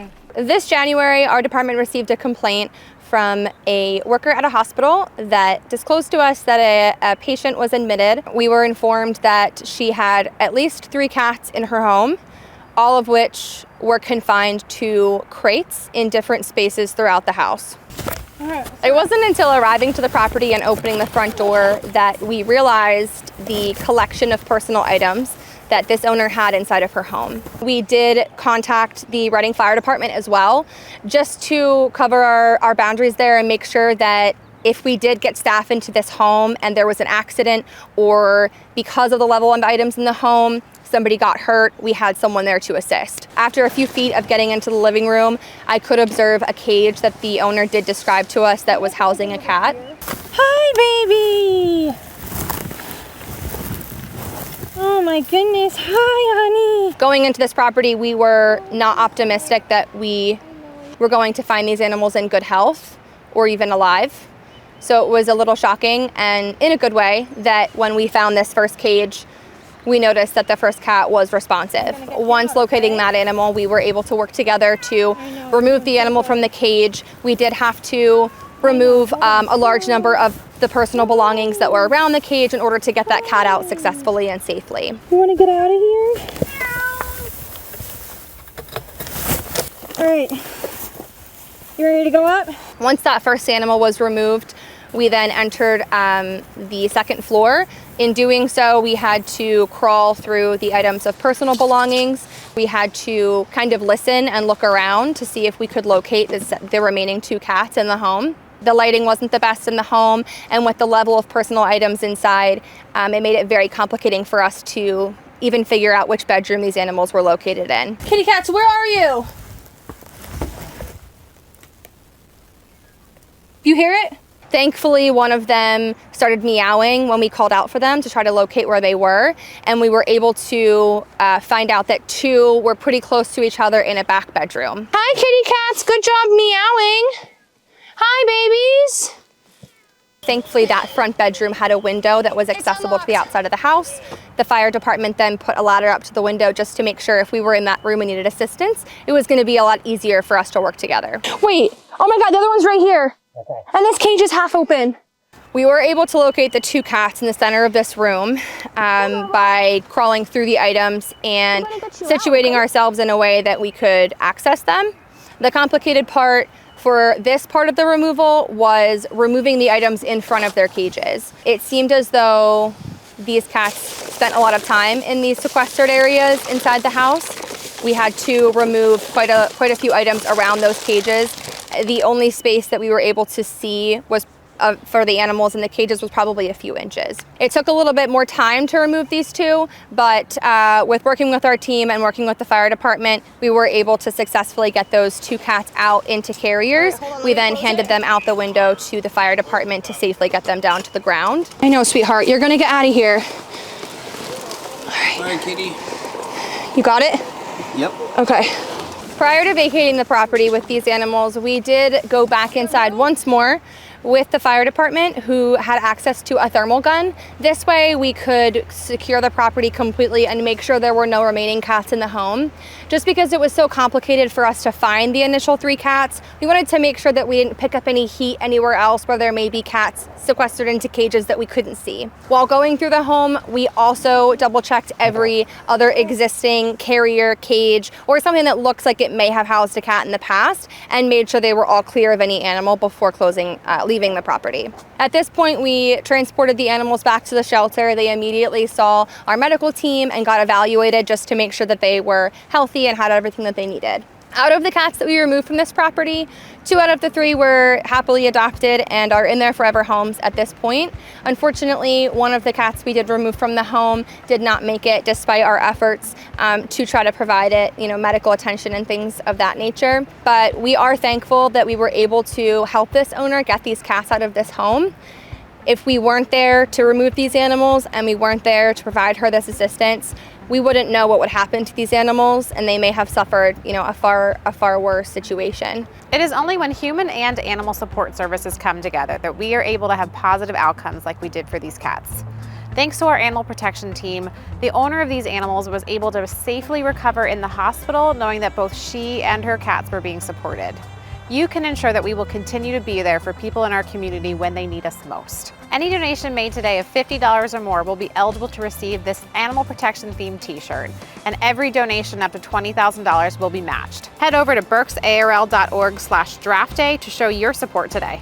Okay. This January, our department received a complaint from a worker at a hospital that disclosed to us that a patient was admitted. We were informed that she had at least 3 cats in her home, all of which were confined to crates in different spaces throughout the house. It wasn't until arriving to the property and opening the front door that we realized the collection of personal items that this owner had inside of her home. We did contact the Reading Fire Department as well, just to cover our boundaries there and make sure that if we did get staff into this home and there was an accident, or because of the level of items in the home, somebody got hurt, we had someone there to assist. After a few feet of getting into the living room, I could observe a cage that the owner did describe to us that was housing a cat. Hi, baby. Oh my goodness. Hi, honey. Going into this property, we were not optimistic that we were going to find these animals in good health or even alive. So it was a little shocking, and in a good way, that when we found this first cage, we noticed that the first cat was responsive. Once locating that animal, we were able to work together to remove the animal from the cage. We did have to remove a large number of the personal belongings that were around the cage in order to get that cat out successfully and safely. You want to get out of here? All right. You ready to go up? Once that first animal was removed, we then entered the second floor. In doing so, we had to crawl through the items of personal belongings. We had to kind of listen and look around to see if we could locate the remaining 2 cats in the home. The lighting wasn't the best in the home, and with the level of personal items inside, it made it very complicating for us to even figure out which bedroom these animals were located in. Kitty cats, where are you? You hear it? Thankfully, one of them started meowing when we called out for them to try to locate where they were, and we were able to find out that 2 were pretty close to each other in a back bedroom. Hi, kitty cats. Good job meowing. Hi, babies. Thankfully, that front bedroom had a window that was accessible to the outside of the house. The fire department then put a ladder up to the window just to make sure if we were in that room and needed assistance, it was going to be a lot easier for us to work together. Wait. Oh my God, the other one's right here. Okay. And this cage is half open. We were able to locate the 2 cats in the center of this room by crawling through the items and situating ourselves in a way that we could access them. The complicated part for this part of the removal was removing the items in front of their cages. It seemed as though these cats spent a lot of time in these sequestered areas inside the house. We had to remove quite a few items around those cages. The only space that we were able to see was for the animals in the cages was probably a few inches. It took a little bit more time to remove these 2, but with working with our team and working with the fire department, we were able to successfully get those 2 cats out into carriers. We then handed them out the window to the fire department to safely get them down to the ground. I know, sweetheart. You're gonna get out of here. All right, kitty. You got it? Yep. Okay. Prior to vacating the property with these animals, we did go back inside once more with the fire department, who had access to a thermal gun. This way we could secure the property completely and make sure there were no remaining cats in the home. Just because it was so complicated for us to find the initial 3 cats, we wanted to make sure that we didn't pick up any heat anywhere else where there may be cats sequestered into cages that we couldn't see. While going through the home, we also double-checked every other existing carrier, cage, or something that looks like it may have housed a cat in the past, and made sure they were all clear of any animal before leaving the property. At this point, we transported the animals back to the shelter. They immediately saw our medical team and got evaluated just to make sure that they were healthy and had everything that they needed. Out of the cats that we removed from this property, 2 out of the 3 were happily adopted and are in their forever homes at this point. Unfortunately, one of the cats we did remove from the home did not make it, despite our efforts to try to provide it, medical attention and things of that nature. But we are thankful that we were able to help this owner get these cats out of this home. If we weren't there to remove these animals and we weren't there to provide her this assistance, we wouldn't know what would happen to these animals, and they may have suffered, a far worse situation. It is only when human and animal support services come together that we are able to have positive outcomes like we did for these cats. Thanks to our animal protection team, the owner of these animals was able to safely recover in the hospital, knowing that both she and her cats were being supported. You can ensure that we will continue to be there for people in our community when they need us most. Any donation made today of $50 or more will be eligible to receive this animal protection themed t-shirt, and every donation up to $20,000 will be matched. Head over to berksarl.org/draft day to show your support today.